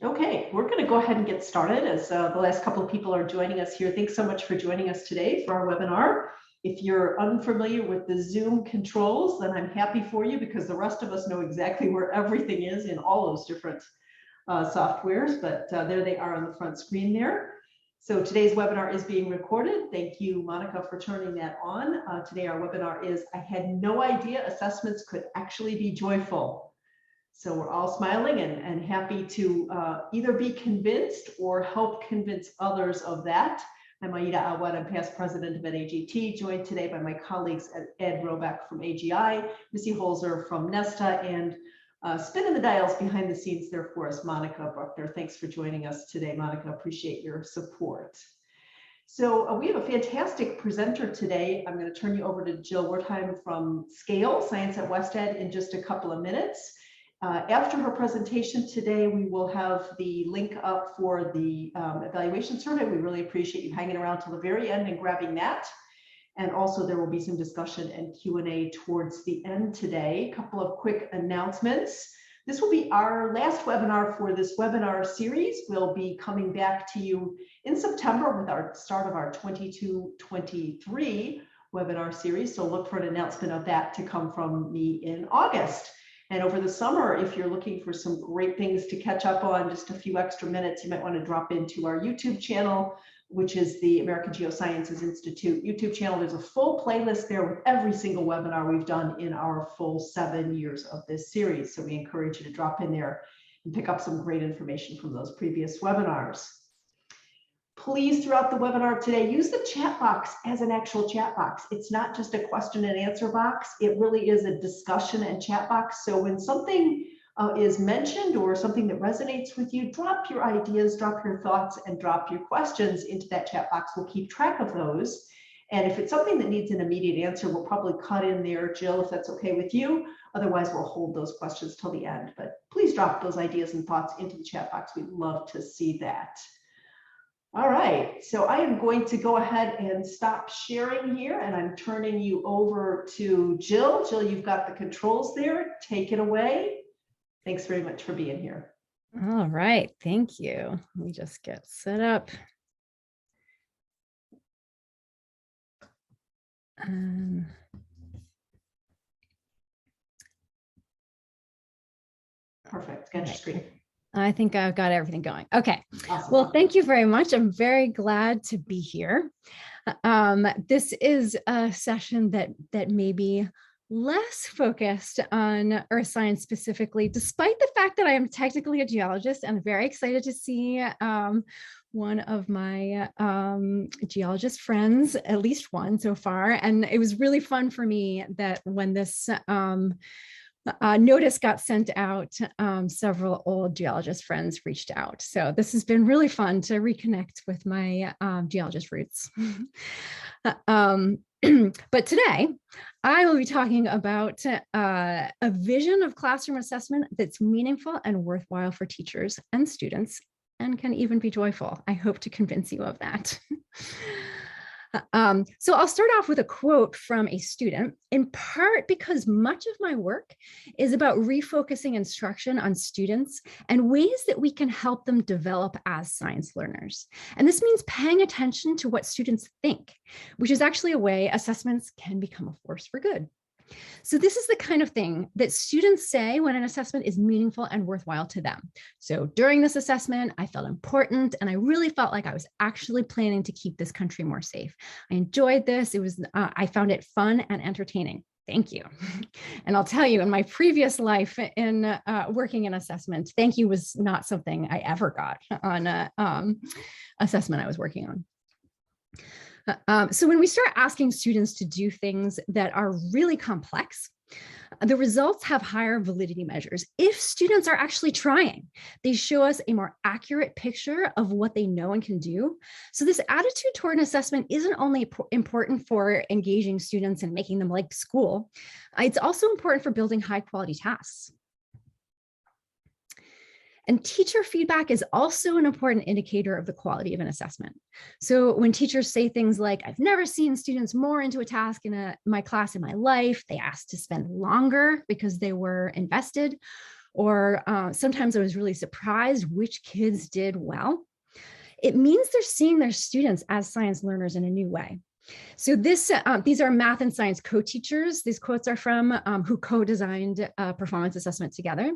Okay, we're going to go ahead and get started as the last couple of people are joining us here. Thanks so much for joining us today for our webinar. If you're unfamiliar with the Zoom controls, then I'm happy for you because the rest of us know exactly where everything is in all those different softwares, but there they are on the front screen there. So today's webinar is being recorded. Thank you, Monica, for turning that on. Today our webinar is I Had No Idea Assessments Could Actually Be Joyful. So we're all smiling and happy to either be convinced or help convince others of that. I'm Aida Awad, I'm past president of NAGT, joined today by my colleagues Ed Roback from AGI, Missy Holzer from Nesta, and spinning the dials behind the scenes there for us, Monica Bruckner. Thanks for joining us today, Monica. Appreciate your support. So we have a fantastic presenter today. I'm going to turn you over to Jill Wertheim from Scale, Science at West Ed, in just a couple of minutes. After her presentation today, we will have the link up for the evaluation survey. We really appreciate you hanging around till the very end and grabbing that. And also there will be some discussion and Q&A towards the end today. A couple of quick announcements. This will be our last webinar for this webinar series. We'll be coming back to you in September with our start of our 22-23 webinar series. So look for an announcement of that to come from me in August. And over the summer, if you're looking for some great things to catch up on, just a few extra minutes, you might want to drop into our YouTube channel, which is the American Geosciences Institute YouTube channel. There's a full playlist there with every single webinar we've done in our full 7 years of this series. So we encourage you to drop in there and pick up some great information from those previous webinars. Please, throughout the webinar today, use the chat box as an actual chat box. It's not just a question and answer box. It really is a discussion and chat box. So when something is mentioned or something that resonates with you, drop your ideas, drop your thoughts, and drop your questions into that chat box. We'll keep track of those. And if it's something that needs an immediate answer, we'll probably cut in there, Jill, if that's okay with you. Otherwise, we'll hold those questions till the end. But please drop those ideas and thoughts into the chat box. We'd love to see that. All right, so I am going to go ahead and stop sharing here, and I'm turning you over to Jill. Jill, you've got the controls there. Take it away. Thanks very much for being here. All right, thank you. Let me just get set up. Perfect, got your screen. I think I've got everything going. Okay. Awesome. Well, thank you very much. I'm very glad to be here. This is a session that may be less focused on earth science specifically, despite the fact that I am technically a geologist and very excited to see one of my geologist friends, at least one so far. And it was really fun for me that when this notice got sent out, several old geologist friends reached out. So this has been really fun to reconnect with my geologist roots. But today, I will be talking about a vision of classroom assessment that's meaningful and worthwhile for teachers and students and can even be joyful. I hope to convince you of that. So I'll start off with a quote from a student, in part because much of my work is about refocusing instruction on students and ways that we can help them develop as science learners. And this means paying attention to what students think, which is actually a way assessments can become a force for good. So this is the kind of thing that students say when an assessment is meaningful and worthwhile to them. So during this assessment, I felt important and I really felt like I was actually planning to keep this country more safe. I enjoyed this. I found it fun and entertaining. Thank you. And I'll tell you, in my previous life in working in assessment, thank you was not something I ever got on an assessment I was working on. So when we start asking students to do things that are really complex, the results have higher validity measures. If students are actually trying, they show us a more accurate picture of what they know and can do. So this attitude toward an assessment isn't only important for engaging students and making them like school, it's also important for building high quality tasks. And teacher feedback is also an important indicator of the quality of an assessment. So when teachers say things like, I've never seen students more into a task in my class in my life, they asked to spend longer because they were invested, or sometimes I was really surprised which kids did well, it means they're seeing their students as science learners in a new way. So these are math and science co-teachers. These quotes are from who co-designed performance assessment together.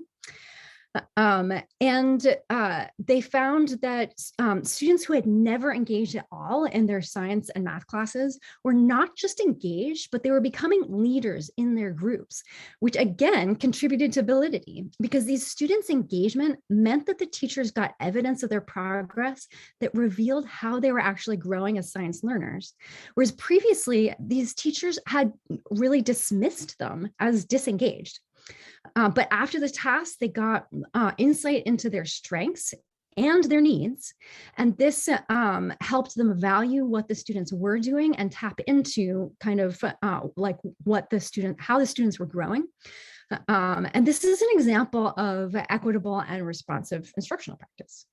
They found that students who had never engaged at all in their science and math classes were not just engaged, but they were becoming leaders in their groups, which again contributed to validity, because these students' engagement meant that the teachers got evidence of their progress that revealed how they were actually growing as science learners. Whereas previously, these teachers had really dismissed them as disengaged. But after the task, they got insight into their strengths and their needs. And this helped them value what the students were doing and tap into kind of like how the students were growing. And this is an example of equitable and responsive instructional practice.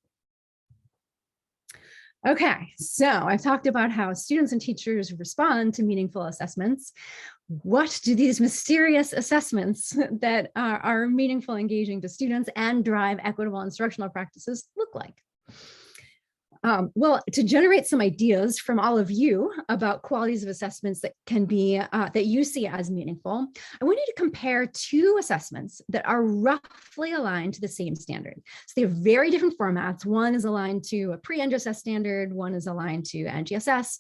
Okay, so I've talked about how students and teachers respond to meaningful assessments. What do these mysterious assessments that are meaningful, engaging to students and drive equitable instructional practices look like? Well, to generate some ideas from all of you about qualities of assessments that can be, that you see as meaningful, I want you to compare two assessments that are roughly aligned to the same standard. So they have very different formats. One is aligned to a pre-NGSS standard, one is aligned to NGSS.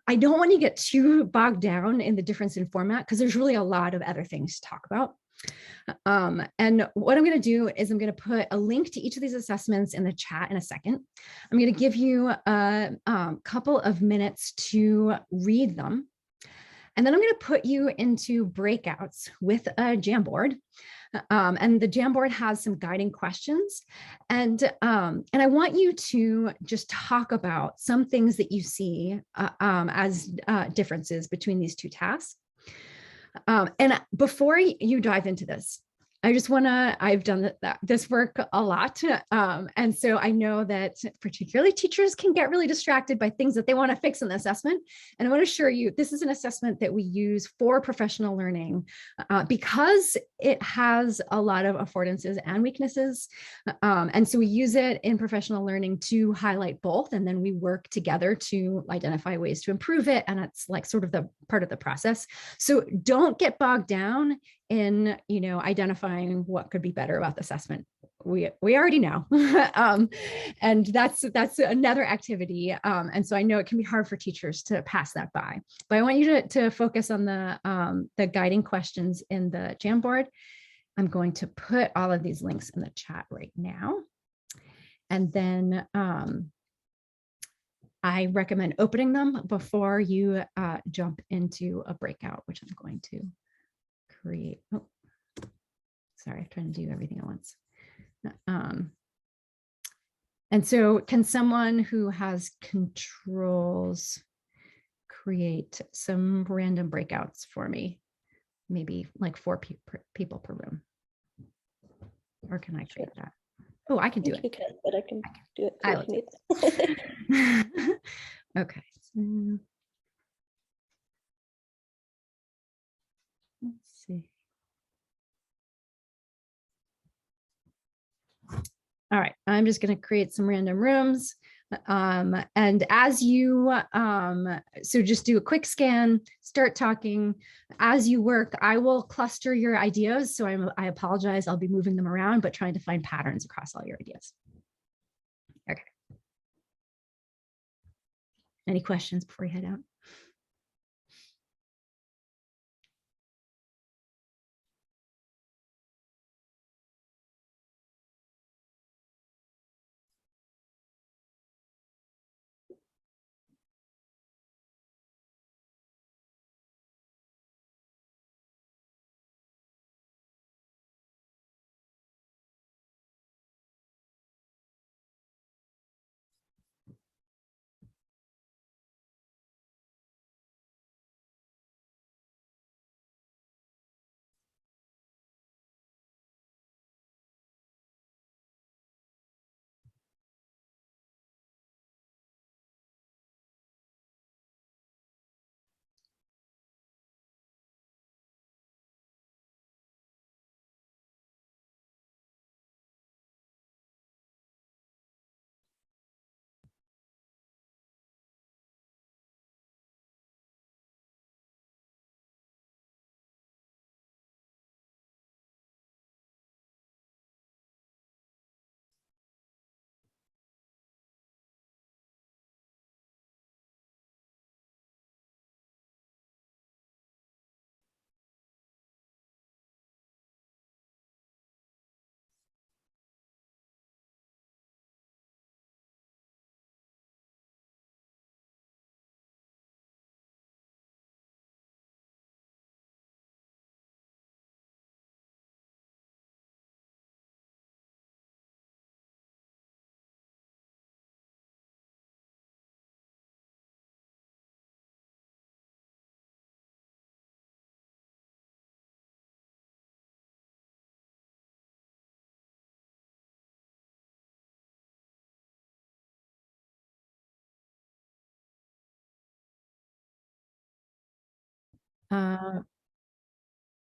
I don't want to get too bogged down in the difference in format because there's really a lot of other things to talk about. And what I'm going to do is I'm going to put a link to each of these assessments in the chat in a second. I'm going to give you a couple of minutes to read them. And then I'm going to put you into breakouts with a Jamboard. And the Jamboard has some guiding questions. And I want you to just talk about some things that you see as differences between these two tasks. And before you dive into this, I just want to, I've done this work a lot. And so I know that particularly teachers can get really distracted by things that they want to fix in the assessment. And I want to assure you, this is an assessment that we use for professional learning because it has a lot of affordances and weaknesses. And so we use it in professional learning to highlight both. And then we work together to identify ways to improve it. And it's like sort of the part of the process. So don't get bogged down in, identifying what could be better about the assessment. We already know, and that's another activity. And so I know it can be hard for teachers to pass that by, but I want you to focus on the guiding questions in the Jamboard. I'm going to put all of these links in the chat right now, and then I recommend opening them before you jump into a breakout, which I'm going to create. Oh, sorry, I'm trying to do everything at once. And so can someone who has controls create some random breakouts for me? Maybe like 4 people per room. Or can I create that? Oh, I can do it. You can, but I can do it. I will do it. Okay. So let's see. All right, I'm just going to create some random rooms. And as you, so just do a quick scan, start talking. As you work, I will cluster your ideas. So I apologize, I'll be moving them around, but trying to find patterns across all your ideas. Okay. Any questions before we head out?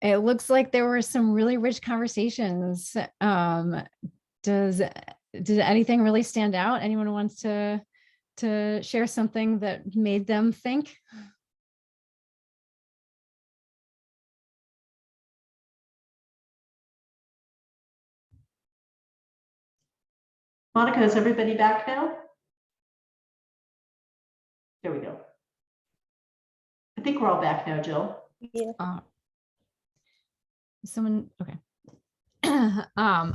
It looks like there were some really rich conversations. Does anything really stand out? Anyone wants to share something that made them think? Monica, is everybody back now? There we go. I think we're all back now, Jill. Yeah. Someone, okay.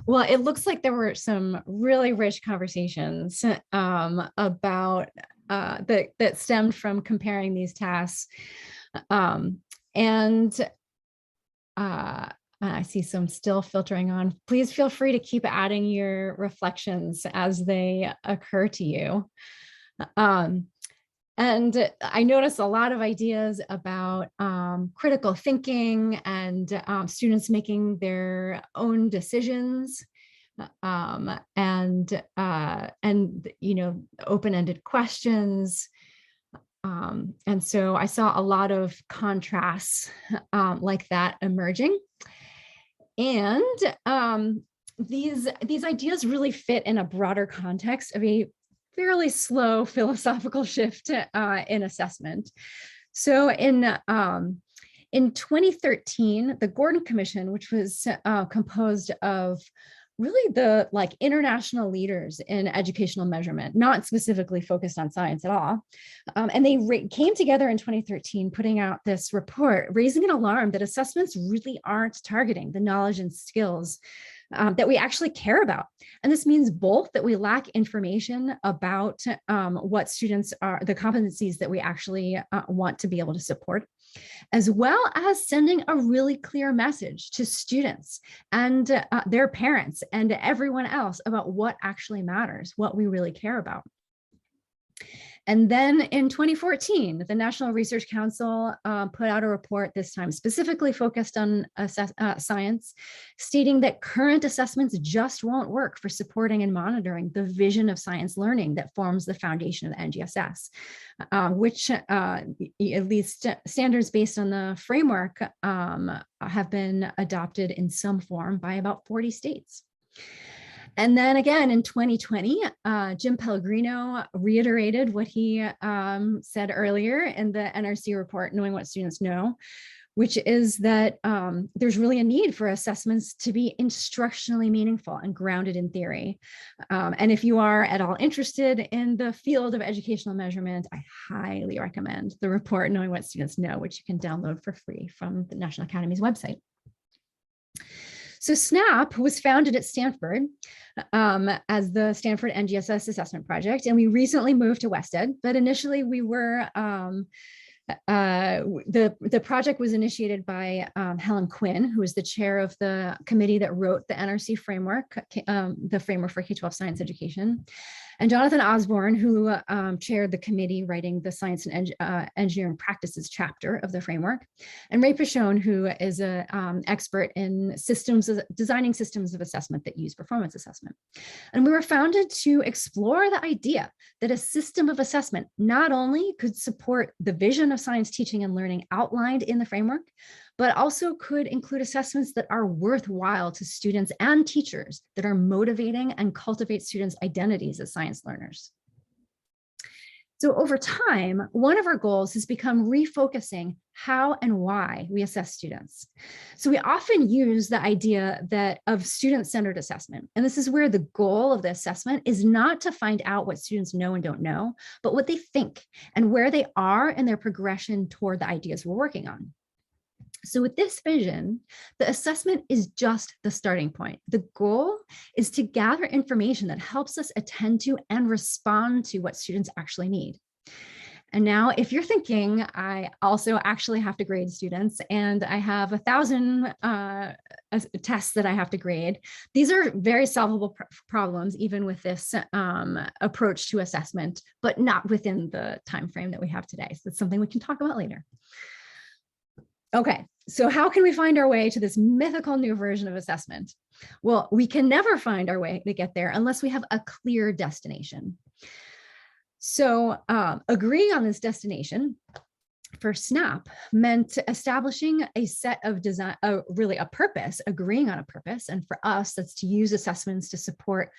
Well, it looks like there were some really rich conversations about that stemmed from comparing these tasks. I see some still filtering on. Please feel free to keep adding your reflections as they occur to you. And I noticed a lot of ideas about critical thinking and students making their own decisions, and you know, open-ended questions. And so I saw a lot of contrasts like that emerging. And these ideas really fit in a broader context of a fairly slow philosophical shift in assessment. So in 2013, the Gordon Commission, which was composed of really the international leaders in educational measurement, not specifically focused on science at all. And they came together in 2013, putting out this report, raising an alarm that assessments really aren't targeting the knowledge and skills that we actually care about. And this means both that we lack information about what students are, the competencies that we actually want to be able to support, as well as sending a really clear message to students and their parents and everyone else about what actually matters, what we really care about. And then in 2014, the National Research Council put out a report, this time specifically focused on science, stating that current assessments just won't work for supporting and monitoring the vision of science learning that forms the foundation of the NGSS, which at least standards based on the framework have been adopted in some form by about 40 states. And then again, in 2020, Jim Pellegrino reiterated what he said earlier in the NRC report, Knowing What Students Know, which is that there's really a need for assessments to be instructionally meaningful and grounded in theory. And if you are at all interested in the field of educational measurement, I highly recommend the report, Knowing What Students Know, which you can download for free from the National Academy's website. So SNAP was founded at Stanford as the Stanford NGSS Assessment Project, and we recently moved to WestEd, but initially we were, the project was initiated by Helen Quinn, who is the chair of the committee that wrote the NRC framework, the framework for K-12 science education, and Jonathan Osborne, who chaired the committee writing the Science and Engineering Practices chapter of the framework, and Ray Pichon, who is an expert in designing systems of assessment that use performance assessment. And we were founded to explore the idea that a system of assessment not only could support the vision of science teaching and learning outlined in the framework, but also could include assessments that are worthwhile to students and teachers, that are motivating and cultivate students' identities as science learners. So over time, one of our goals has become refocusing how and why we assess students. So we often use the idea of student-centered assessment. And this is where the goal of the assessment is not to find out what students know and don't know, but what they think and where they are in their progression toward the ideas we're working on. So with this vision, the assessment is just the starting point. The goal is to gather information that helps us attend to and respond to what students actually need. And now, if you're thinking, I also actually have to grade students and I have 1,000 tests that I have to grade, these are very solvable problems, even with this approach to assessment, but not within the time frame that we have today. So it's something we can talk about later. Okay, so how can we find our way to this mythical new version of assessment? Well, we can never find our way to get there unless we have a clear destination. So agreeing on this destination for SNAP meant establishing a set of design, really a purpose, agreeing on a purpose. And for us, that's to use assessments to support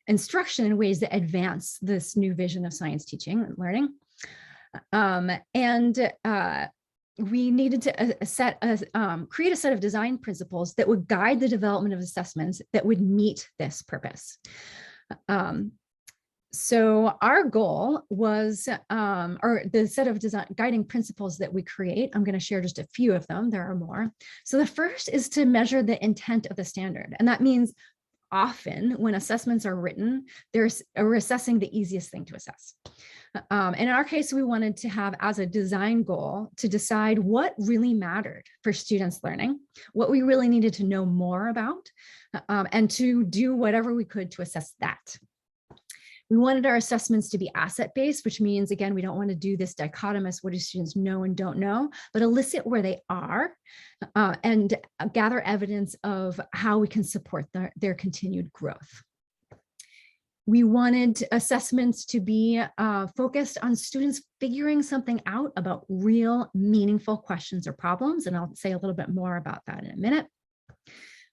instruction in ways that advance this new vision of science teaching and learning. We needed to create a set of design principles that would guide the development of assessments that would meet this purpose. So our goal was, or the set of design guiding principles that we create, I'm going to share just a few of them, there are more. So the first is to measure the intent of the standard. And that means often when assessments are written, we're assessing the easiest thing to assess. In our case, we wanted to have as a design goal to decide what really mattered for students learning, what we really needed to know more about, and to do whatever we could to assess that. We wanted our assessments to be asset-based, which means, again, we don't want to do this dichotomous, what do students know and don't know, but elicit where they are and gather evidence of how we can support their continued growth. We wanted assessments to be focused on students figuring something out about real, meaningful questions or problems, and I'll say a little bit more about that in a minute.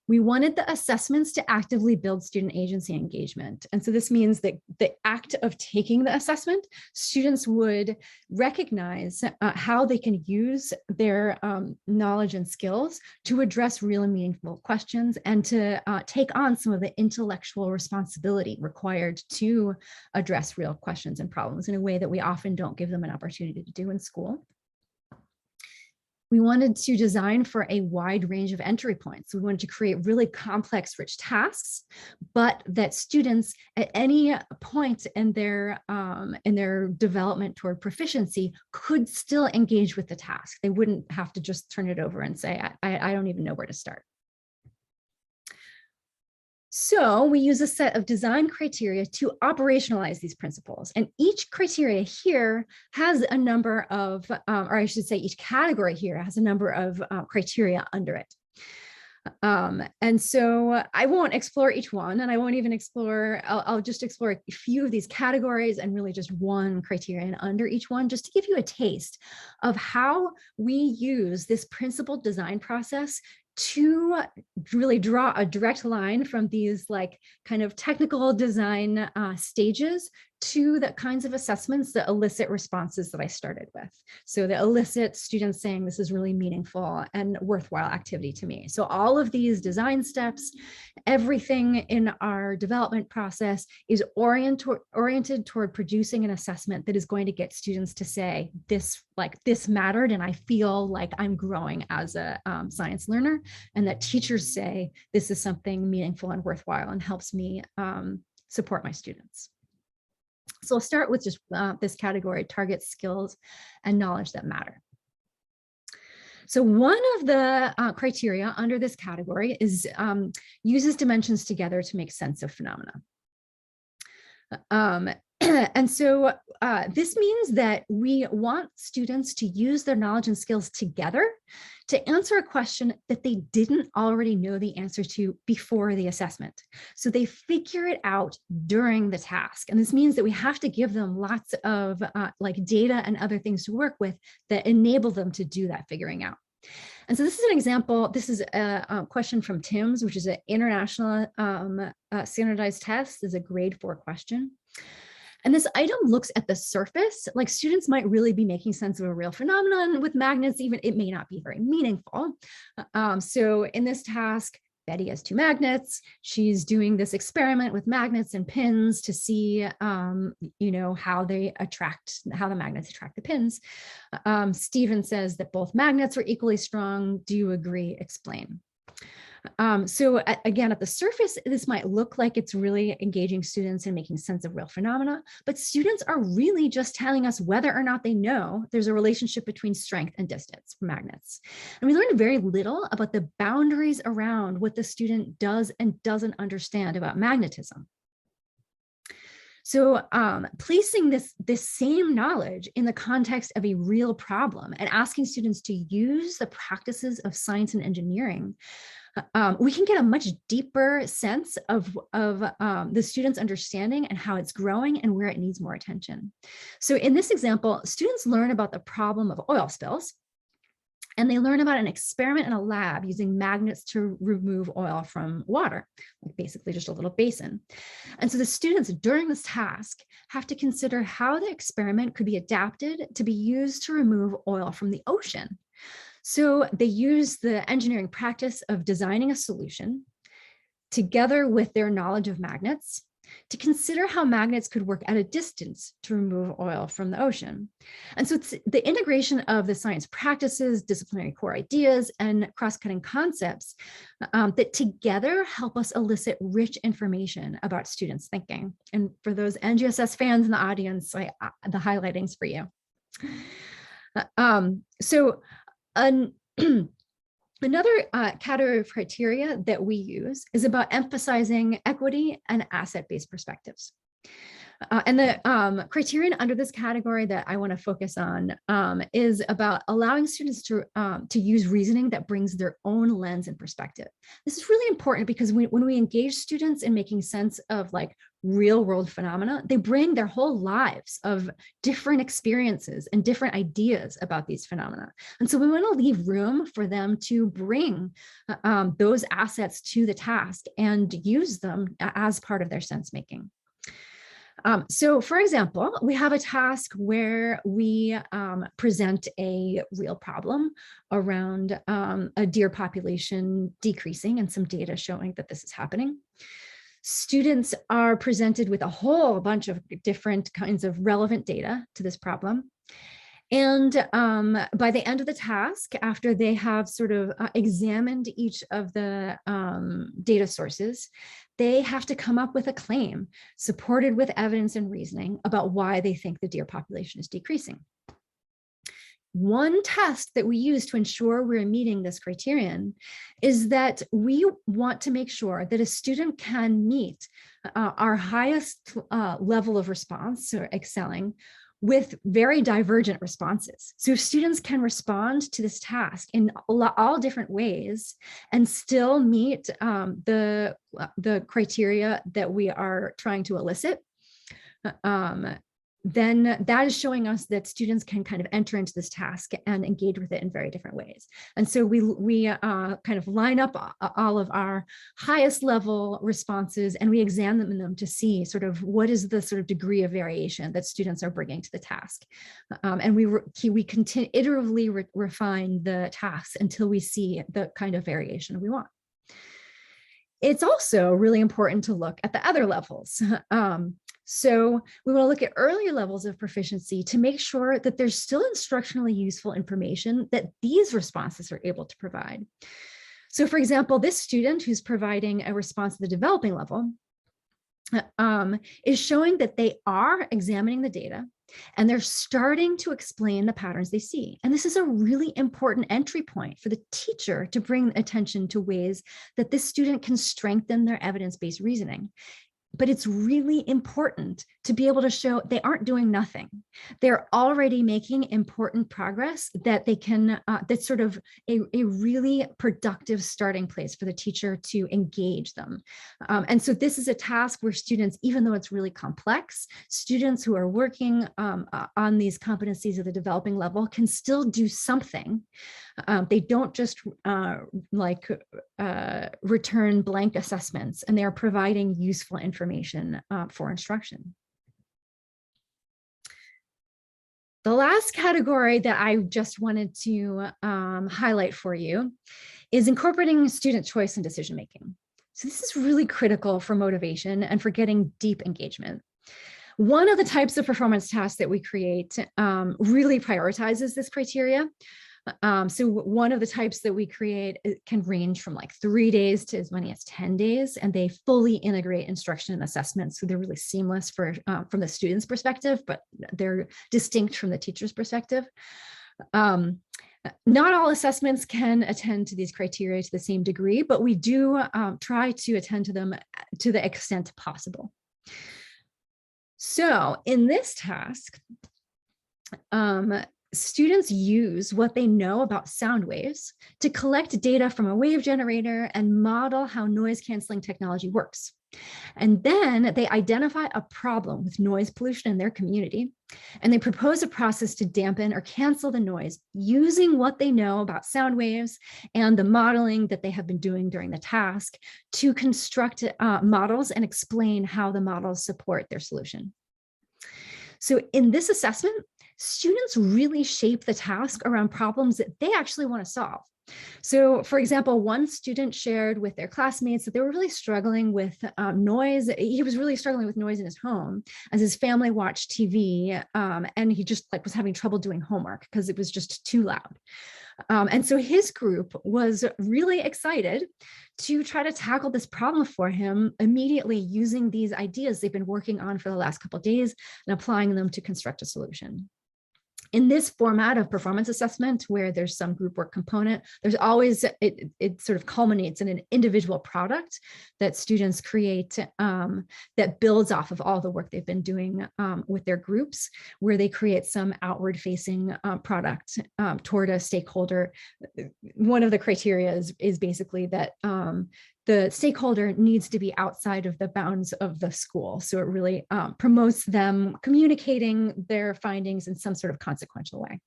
We wanted the assessments to actively build student agency engagement. And so this means that the act of taking the assessment, students would recognize how they can use their knowledge and skills to address real and meaningful questions and to take on some of the intellectual responsibility required to address real questions and problems in a way that we often don't give them an opportunity to do in school. We wanted to design for a wide range of entry points. We wanted to create really complex, rich tasks, but that students at any point in their development toward proficiency could still engage with the task. They wouldn't have to just turn it over and say, I don't even know where to start. So we use a set of design criteria to operationalize these principles. And each criteria here has a number of, or I should say each category here has a number of criteria under it. And so I won't explore each one, and I won't even explore, I'll just explore a few of these categories and really just one criterion under each one, just to give you a taste of how we use this principled design process to really draw a direct line from these like kind of technical design stages to the kinds of assessments that elicit responses that I started with. So that elicit students saying this is really meaningful and worthwhile activity to me. So all of these design steps, everything in our development process is oriented toward producing an assessment that is going to get students to say this mattered and I feel like I'm growing as a science learner, and that teachers say this is something meaningful and worthwhile and helps me support my students. So I'll start with just this category, target skills and knowledge that matter. So one of the criteria under this category is uses dimensions together to make sense of phenomena. And so this means that we want students to use their knowledge and skills together to answer a question that they didn't already know the answer to before the assessment. So they figure it out during the task. And this means that we have to give them lots of like data and other things to work with that enable them to do that figuring out. And so this is an example. This is a question from TIMSS, which is an international standardized test. This is a grade 4 question. And this item looks at the surface, like students might really be making sense of a real phenomenon. With magnets, even it may not be very meaningful. So in this task, Betty has 2 magnets. She's doing this experiment with magnets and pins to see, how the magnets attract the pins. Stephen says that both magnets are equally strong. Do you agree? Explain. So again, at the surface, this might look like it's really engaging students and making sense of real phenomena, but students are really just telling us whether or not they know there's a relationship between strength and distance for magnets. And we learned very little about the boundaries around what the student does and doesn't understand about magnetism. So placing this same knowledge in the context of a real problem and asking students to use the practices of science and engineering we can get a much deeper sense of the student's understanding and how it's growing and where it needs more attention. So in this example, students learn about the problem of oil spills, and they learn about an experiment in a lab using magnets to remove oil from water, like basically just a little basin. And so the students during this task have to consider how the experiment could be adapted to be used to remove oil from the ocean. So they use the engineering practice of designing a solution together with their knowledge of magnets to consider how magnets could work at a distance to remove oil from the ocean. And so it's the integration of the science practices, disciplinary core ideas, and cross-cutting concepts that together help us elicit rich information about students' thinking. And for those NGSS fans in the audience, the highlighting's for you. Another category of criteria that we use is about emphasizing equity and asset-based perspectives. And the criterion under this category that I want to focus on is about allowing students to use reasoning that brings their own lens and perspective. This is really important because when we engage students in making sense of like real world phenomena, they bring their whole lives of different experiences and different ideas about these phenomena. And so we want to leave room for them to bring those assets to the task and use them as part of their sense making. So for example, we have a task where we present a real problem around a deer population decreasing and some data showing that this is happening. Students are presented with a whole bunch of different kinds of relevant data to this problem. And by the end of the task, after they have sort of examined each of the data sources, they have to come up with a claim supported with evidence and reasoning about why they think the deer population is decreasing. One test that we use to ensure we're meeting this criterion is that we want to make sure that a student can meet our highest level of response or excelling with very divergent responses. So students can respond to this task in all different ways and still meet the criteria that we are trying to elicit. Then that is showing us that students can kind of enter into this task and engage with it in very different ways. And so we kind of line up all of our highest level responses and we examine them to see sort of what is the sort of degree of variation that students are bringing to the task. And we iteratively refine the tasks until we see the kind of variation we want. It's also really important to look at the other levels. So we want to look at earlier levels of proficiency to make sure that there's still instructionally useful information that these responses are able to provide. So for example, this student who's providing a response at the developing level is showing that they are examining the data and they're starting to explain the patterns they see. And this is a really important entry point for the teacher to bring attention to ways that this student can strengthen their evidence-based reasoning. But it's really important to be able to show they aren't doing nothing. They're already making important progress that they can, that's sort of a really productive starting place for the teacher to engage them. And so this is a task where students, even though it's really complex, students who are working on these competencies at the developing level can still do something. They don't just return blank assessments, and they are providing useful information for instruction. The last category that I just wanted to highlight for you is incorporating student choice and decision making. So this is really critical for motivation and for getting deep engagement. One of the types of performance tasks that we create really prioritizes this criteria. So one of the types that we create can range from like 3 days to as many as 10 days, and they fully integrate instruction and assessment. So they're really seamless for from the student's perspective, but they're distinct from the teacher's perspective. Not all assessments can attend to these criteria to the same degree, but we do try to attend to them to the extent possible. So in this task, students use what they know about sound waves to collect data from a wave generator and model how noise canceling technology works. And then they identify a problem with noise pollution in their community, and they propose a process to dampen or cancel the noise using what they know about sound waves and the modeling that they have been doing during the task to construct models and explain how the models support their solution. So in this assessment, students really shape the task around problems that they actually want to solve. So, for example, one student shared with their classmates that they were really struggling with noise. He was really struggling with noise in his home as his family watched TV, and he just was having trouble doing homework because it was just too loud. And so his group was really excited to try to tackle this problem for him immediately using these ideas they've been working on for the last couple of days and applying them to construct a solution. In this format of performance assessment, where there's some group work component, there's always, it sort of culminates in an individual product that students create that builds off of all the work they've been doing with their groups, where they create some outward facing product toward a stakeholder. One of the criteria is basically that the stakeholder needs to be outside of the bounds of the school. So it really promotes them communicating their findings in some sort of consequential way.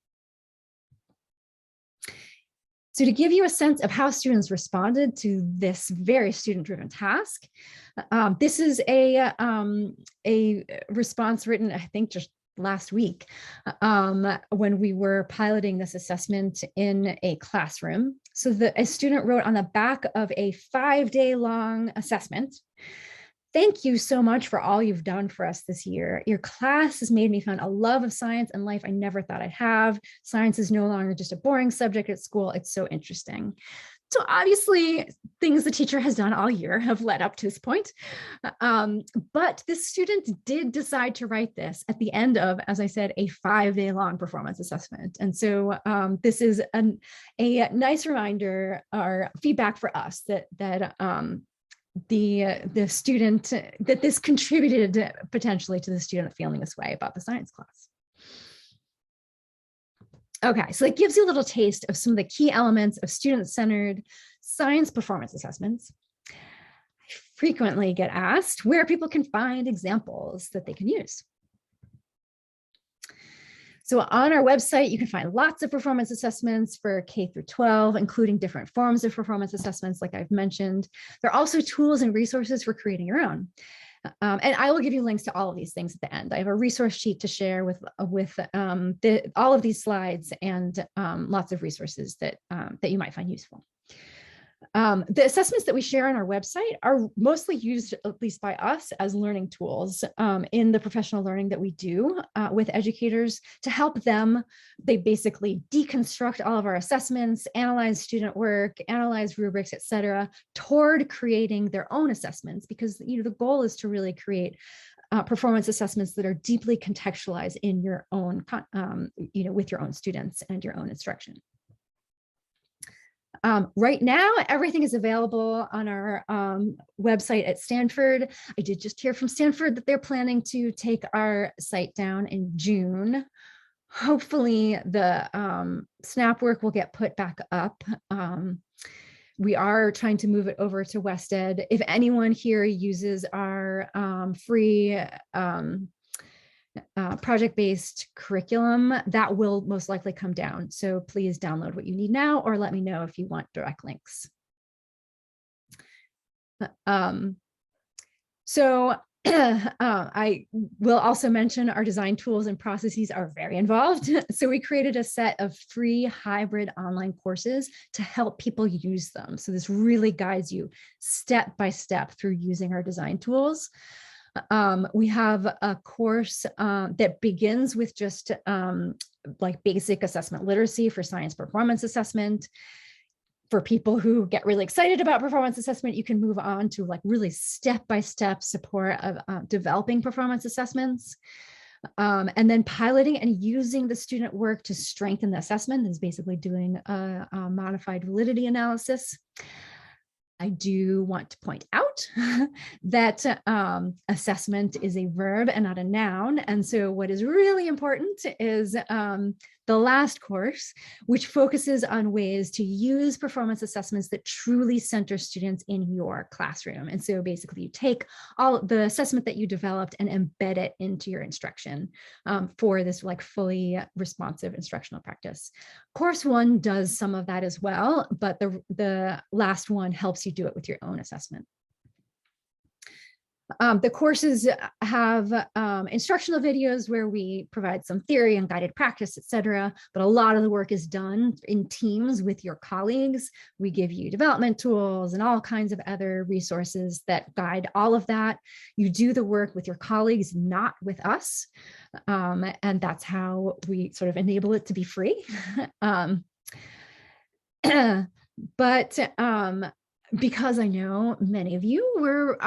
So to give you a sense of how students responded to this very student-driven task, this is a response written, I think, just last week when we were piloting this assessment in a classroom. So a student wrote on the back of a 5-day-long assessment, "Thank you so much for all you've done for us this year. Your class has made me find a love of science and life I never thought I'd have. Science is no longer just a boring subject at school. It's so interesting." So obviously, things the teacher has done all year have led up to this point. But this student did decide to write this at the end of, as I said, a 5-day-long performance assessment. And so this is a nice reminder or feedback for us that the student, that this contributed potentially to the student feeling this way about the science class. Okay, so it gives you a little taste of some of the key elements of student-centered science performance assessments. I frequently get asked where people can find examples that they can use. So on our website, you can find lots of performance assessments for K through 12, including different forms of performance assessments, like I've mentioned. There are also tools and resources for creating your own. And I will give you links to all of these things at the end. I have a resource sheet to share with all of these slides and lots of resources that you might find useful. The assessments that we share on our website are mostly used, at least by us, as learning tools in the professional learning that we do with educators to help them. They basically deconstruct all of our assessments, analyze student work, analyze rubrics, et cetera, toward creating their own assessments, because the goal is to really create performance assessments that are deeply contextualized in your own, with your own students and your own instruction. Right now, everything is available on our website at Stanford. I did just hear from Stanford that they're planning to take our site down in June. Hopefully the SNAP work will get put back up. We are trying to move it over to WestEd. If anyone here uses our free project-based curriculum, that will most likely come down. So please download what you need now, or let me know if you want direct links. I will also mention our design tools and processes are very involved. So we created a set of free hybrid online courses to help people use them. So this really guides you step by step through using our design tools. We have a course that begins with just like basic assessment literacy for science performance assessment. For people who get really excited about performance assessment, you can move on to like really step-by-step support of developing performance assessments. And then piloting and using the student work to strengthen the assessment is basically doing a modified validity analysis. I do want to point out that assessment is a verb and not a noun. And so what is really important is the last course, which focuses on ways to use performance assessments that truly center students in your classroom. And so basically you take all the assessment that you developed and embed it into your instruction for this like fully responsive instructional practice. Course 1 does some of that as well, but the last one helps you do it with your own assessment. The courses have instructional videos where we provide some theory and guided practice, etc. But a lot of the work is done in teams with your colleagues. We give you development tools and all kinds of other resources that guide all of that. You do the work with your colleagues, not with us. And that's how we sort of enable it to be free. Because I know many of you were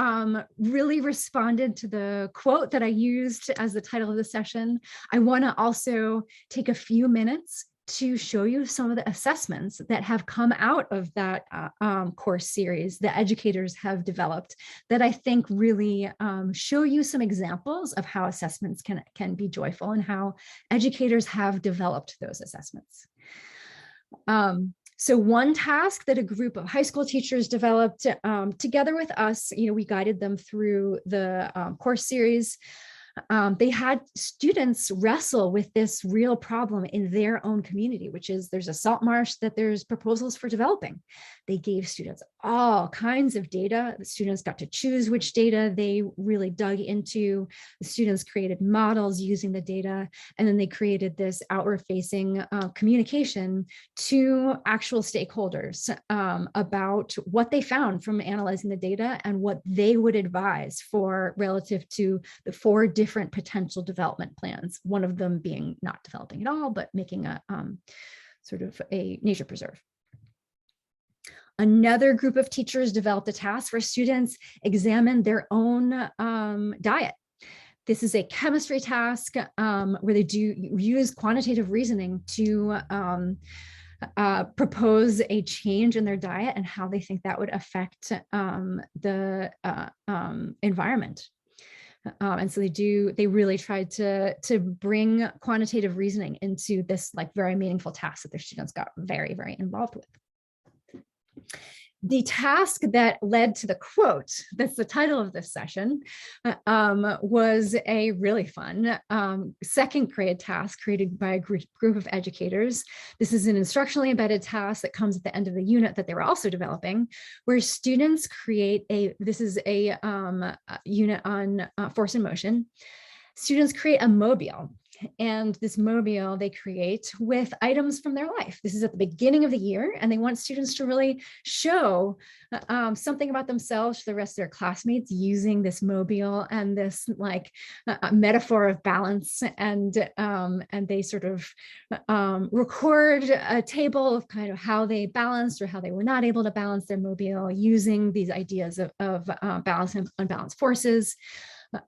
really responded to the quote that I used as the title of the session, I want to also take a few minutes to show you some of the assessments that have come out of that course series that educators have developed that I think really show you some examples of how assessments can be joyful and how educators have developed those assessments. So one task that a group of high school teachers developed together with us, we guided them through the course series. They had students wrestle with this real problem in their own community, which is there's a salt marsh that there's proposals for developing. They gave students all kinds of data. The students got to choose which data they really dug into. The students created models using the data, and then they created this outward-facing communication to actual stakeholders about what they found from analyzing the data and what they would advise for relative to the 4 different potential development plans, one of them being not developing at all, but making a sort of a nature preserve. Another group of teachers developed a task where students examine their own diet. This is a chemistry task where they use quantitative reasoning to propose a change in their diet and how they think that would affect the environment. And so they really tried to bring quantitative reasoning into this like very meaningful task that their students got very, very involved with. The task that led to the quote, that's the title of this session, was a really fun second grade task created by a group of educators. This is an instructionally embedded task that comes at the end of the unit that they were also developing, where students create this is a unit on force and motion. Students create a mobile. And this mobile they create with items from their life. This is at the beginning of the year, and they want students to really show something about themselves to the rest of their classmates using this mobile and this like metaphor of balance. And they sort of record a table of kind of how they balanced or how they were not able to balance their mobile using these ideas of balance and unbalanced forces.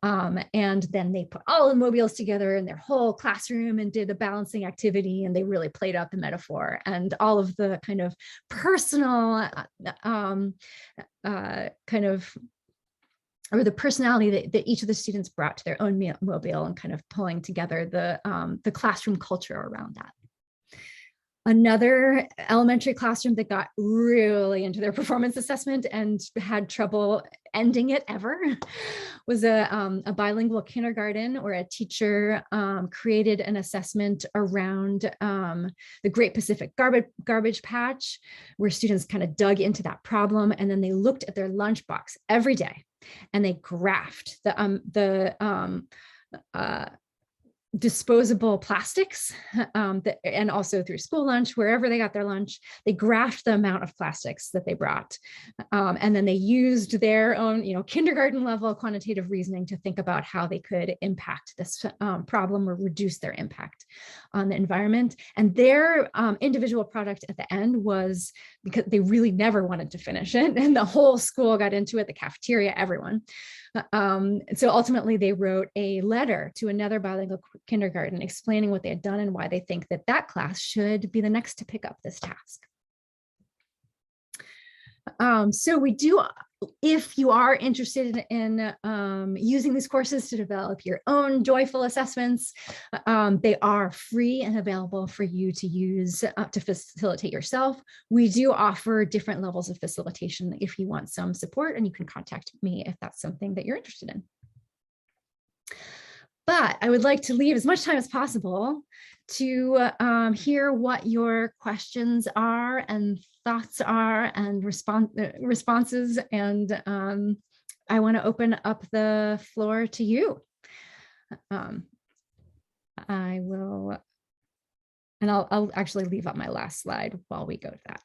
And then they put all the mobiles together in their whole classroom and did a balancing activity, and they really played out the metaphor and all of the kind of personal or the personality that each of the students brought to their own mobile, and kind of pulling together the classroom culture around that. Another elementary classroom that got really into their performance assessment and had trouble ending it ever was a bilingual kindergarten where a teacher created an assessment around the Great Pacific Garbage Patch, where students kind of dug into that problem, and then they looked at their lunchbox every day and they graphed the disposable plastics and also through school lunch, wherever they got their lunch, they graphed the amount of plastics that they brought. And then they used their own, kindergarten level quantitative reasoning to think about how they could impact this problem or reduce their impact on the environment. And their individual product at the end was, because they really never wanted to finish it, and the whole school got into it, the cafeteria, everyone. So ultimately they wrote a letter to another bilingual kindergarten explaining what they had done and why they think that class should be the next to pick up this task. So we do if you are interested in using these courses to develop your own joyful assessments, they are free and available for you to use to facilitate yourself. We do offer different levels of facilitation if you want some support, and you can contact me if that's something that you're interested in. But I would like to leave as much time as possible to hear what your questions are and thoughts are and responses. And I want to open up the floor to you. I will, and I'll actually leave up my last slide while we go to that.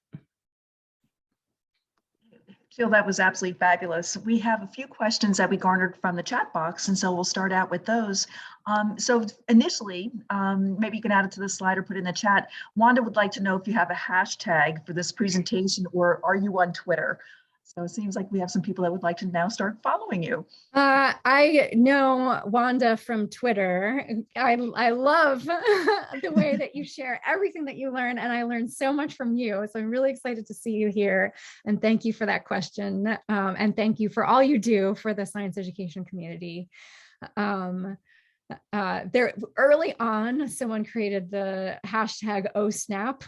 Jill, that was absolutely fabulous. We have a few questions that we garnered from the chat box, and so we'll start out with those. So initially, maybe you can add it to the slide or put it in the chat. Wanda would like to know if you have a hashtag for this presentation, or are you on Twitter? So it seems like we have some people that would like to now start following you. I know Wanda from Twitter. I love the way that you share everything that you learn, and I learned so much from you. So I'm really excited to see you here. And thank you for that question. And thank you for all you do for the science education community. There early on, someone created the hashtag #OhSnap,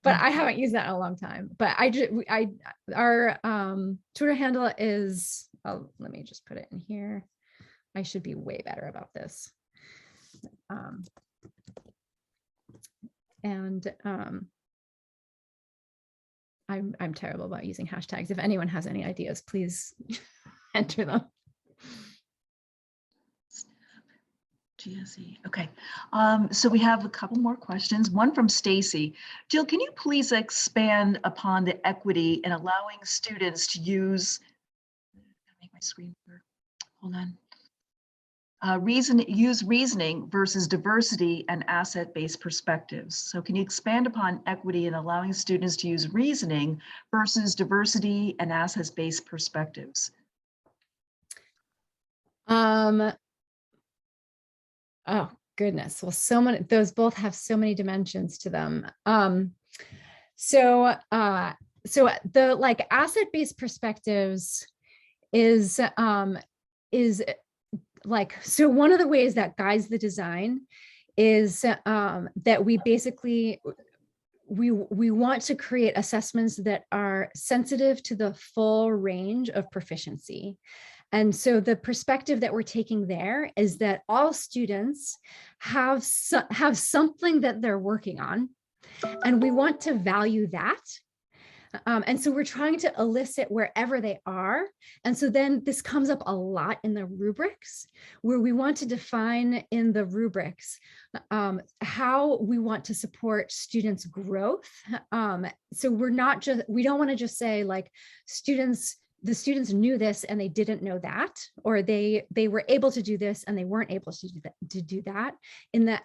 but I haven't used that in a long time. But our Twitter handle is, let me just put it in here. I should be way better about this. I'm terrible about using hashtags. If anyone has any ideas, please enter them. GSE. Okay, so we have a couple more questions. One from Stacy. Jill, can you please expand upon the equity in allowing students to use, make my screen clear. Hold on. Use reasoning versus diversity and asset-based perspectives. So can you expand upon equity in allowing students to use reasoning versus diversity and asset-based perspectives? Oh goodness. Well, so many, those both have so many dimensions to them. So the like asset-based perspectives is like, so one of the ways that guides the design is that we basically, we want to create assessments that are sensitive to the full range of proficiency. And so the perspective that we're taking there is that all students have something that they're working on, and we want to value that. And so we're trying to elicit wherever they are. And so then this comes up a lot in the rubrics, where we want to define in the rubrics how we want to support students' growth. So we don't want to just say like the students knew this and they didn't know that, or they were able to do this and they weren't able to do that. In the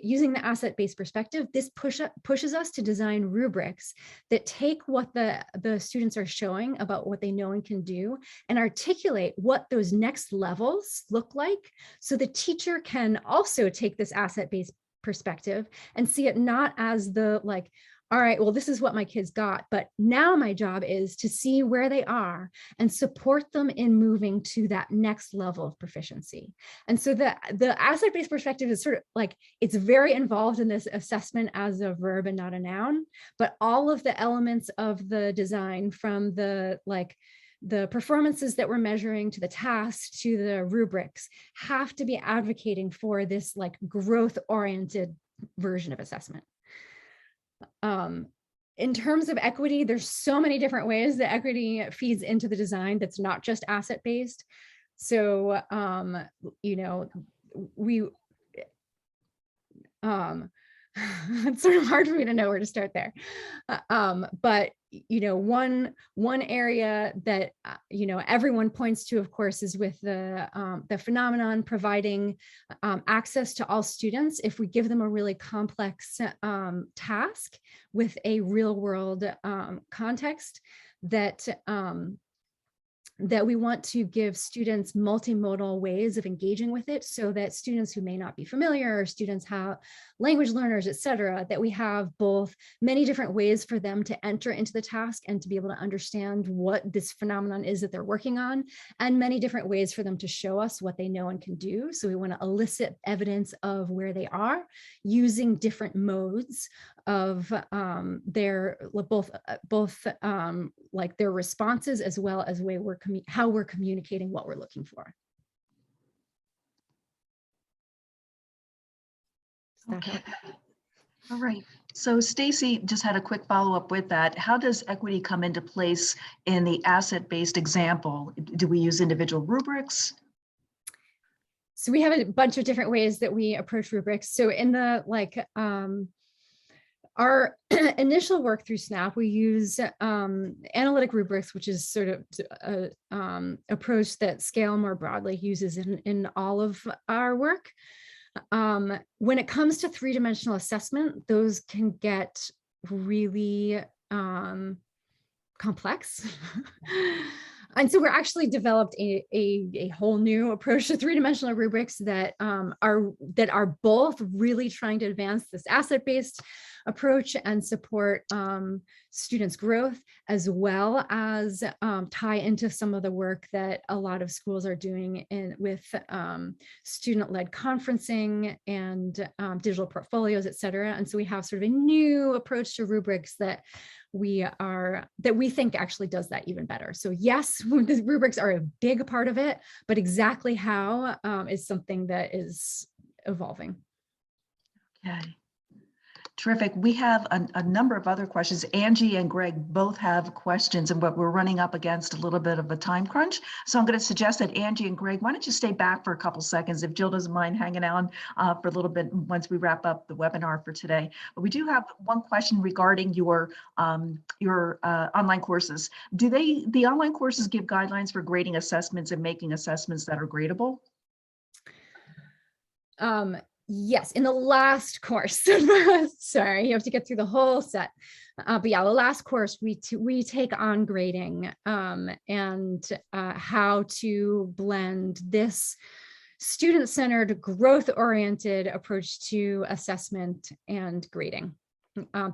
using the asset-based perspective, this pushes us to design rubrics that take what the students are showing about what they know and can do and articulate what those next levels look like, so the teacher can also take this asset-based perspective and see it not as the like, all right, well, this is what my kids got, but now my job is to see where they are and support them in moving to that next level of proficiency. And so the asset-based perspective is sort of like, it's very involved in this assessment as a verb and not a noun, but all of the elements of the design, from the performances that we're measuring to the tasks to the rubrics, have to be advocating for this like growth-oriented version of assessment. In terms of equity, there's so many different ways that equity feeds into the design that's not just asset-based. So, you know, it's sort of hard for me to know where to start there. But, you know, one area that, you know, everyone points to, of course, is with the phenomenon providing access to all students if we give them a really complex task with a real world context that that we want to give students multimodal ways of engaging with it, so that students who may not be familiar, or students have language learners, et cetera, that we have both many different ways for them to enter into the task and to be able to understand what this phenomenon is that they're working on, and many different ways for them to show us what they know and can do. So we want to elicit evidence of where they are using different modes of their both like their responses, as well as how we're communicating what we're looking for. Okay. All right. So Stacy just had a quick follow-up with that. How does equity come into place in the asset-based example? Do we use individual rubrics? So we have a bunch of different ways that we approach rubrics. So in the our initial work through SNAP, we use analytic rubrics, which is sort of an approach that Scale more broadly uses in all of our work. When it comes to three-dimensional assessment, those can get really complex. And so we're actually developed a whole new approach to three-dimensional rubrics that are both really trying to advance this asset-based approach and support students' growth, as well as tie into some of the work that a lot of schools are doing with student-led conferencing and digital portfolios, et cetera. And so we have sort of a new approach to rubrics that we think actually does that even better. So yes, the rubrics are a big part of it, but exactly how is something that is evolving. Okay. Terrific. We have a number of other questions. Angie and Greg both have questions, and we're running up against a little bit of a time crunch. So I'm going to suggest that Angie and Greg, why don't you stay back for a couple seconds if Jill doesn't mind hanging on for a little bit once we wrap up the webinar for today. But we do have one question regarding your online courses. Do the online courses give guidelines for grading assessments and making assessments that are gradable? Yes, in the last course. Sorry, you have to get through the whole set. But yeah, the last course we take on grading and how to blend this student-centered, growth-oriented approach to assessment and grading.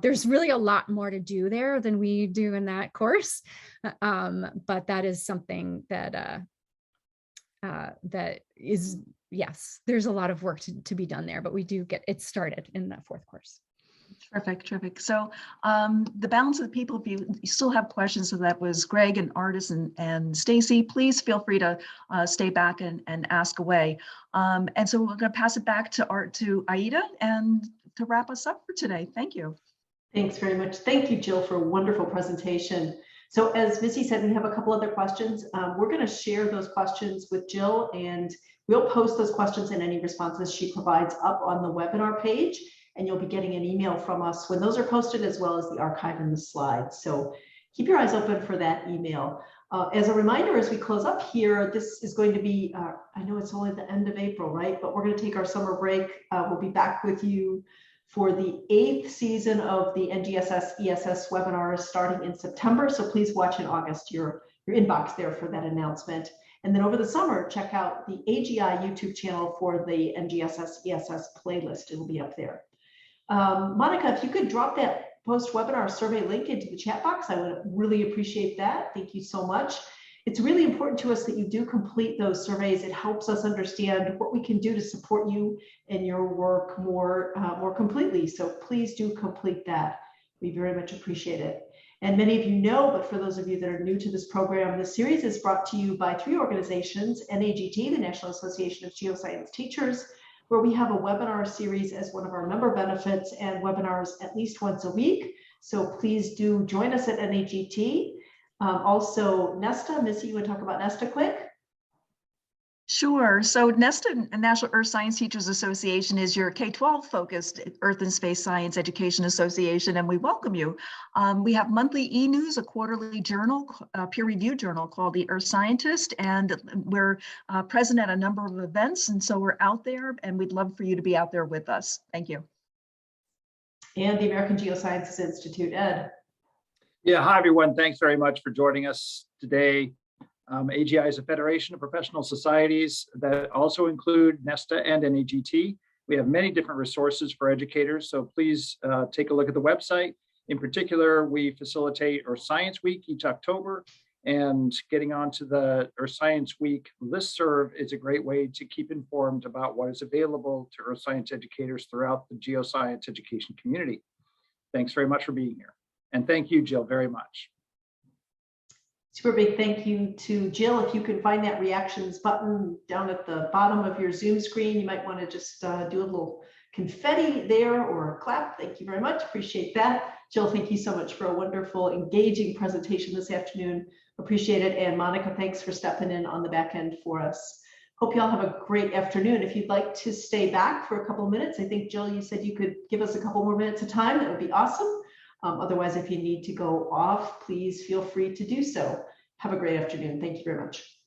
There's really a lot more to do there than we do in that course, but that is something that that is. Yes, there's a lot of work to be done there, but we do get it started in that fourth course. Terrific, terrific. So the balance of the people, if you still have questions, so that was Greg and Artis and Stacy, please feel free to stay back and ask away. And so we're going to pass it back to Aida and to wrap us up for today. Thank you. Thanks very much. Thank you, Jill, for a wonderful presentation. So as Missy said, we have a couple other questions. We're going to share those questions with Jill, and we'll post those questions and any responses she provides up on the webinar page, and you'll be getting an email from us when those are posted, as well as the archive and the slides. So keep your eyes open for that email. As a reminder, as we close up here, this is going to be, I know it's only the end of April, right? But we're going to take our summer break. We'll be back with you for the 8th season of the NGSS ESS webinars starting in September. So please watch in August your inbox there for that announcement. And then over the summer, check out the AGI YouTube channel for the NGSS ESS playlist. It'll be up there. Monica, if you could drop that post-webinar survey link into the chat box, I would really appreciate that. Thank you so much. It's really important to us that you do complete those surveys. It helps us understand what we can do to support you and your work more completely. So please do complete that. We very much appreciate it. And many of you know, but for those of you that are new to this program, this series is brought to you by 3 organizations: NAGT, the National Association of Geoscience Teachers, where we have a webinar series as one of our member benefits, and webinars at least once a week. So please do join us at NAGT. Also, Nesta, Missy, you want to talk about Nesta quick? Sure. So NESTA, National Earth Science Teachers Association, is your K-12 focused Earth and Space Science Education Association, and we welcome you. We have monthly e-news, a quarterly journal, a peer-reviewed journal called The Earth Scientist, and we're present at a number of events, and so we're out there, and we'd love for you to be out there with us. Thank you. And the American Geosciences Institute, Ed. Yeah, hi everyone. Thanks very much for joining us today. AGI is a federation of professional societies that also include NESTA and NAGT. We have many different resources for educators, so please take a look at the website. In particular, we facilitate Earth Science Week each October, and getting onto the Earth Science Week listserv is a great way to keep informed about what is available to Earth Science educators throughout the geoscience education community. Thanks very much for being here. And thank you, Jill, very much. Super big thank you to Jill. If you can find that reactions button down at the bottom of your Zoom screen, you might want to just do a little confetti there or a clap. Thank you very much. Appreciate that. Jill, thank you so much for a wonderful, engaging presentation this afternoon. Appreciate it. And Monica, thanks for stepping in on the back end for us. Hope you all have a great afternoon. If you'd like to stay back for a couple of minutes, I think, Jill, you said you could give us a couple more minutes of time. That would be awesome. Otherwise, if you need to go off, please feel free to do so. Have a great afternoon. Thank you very much.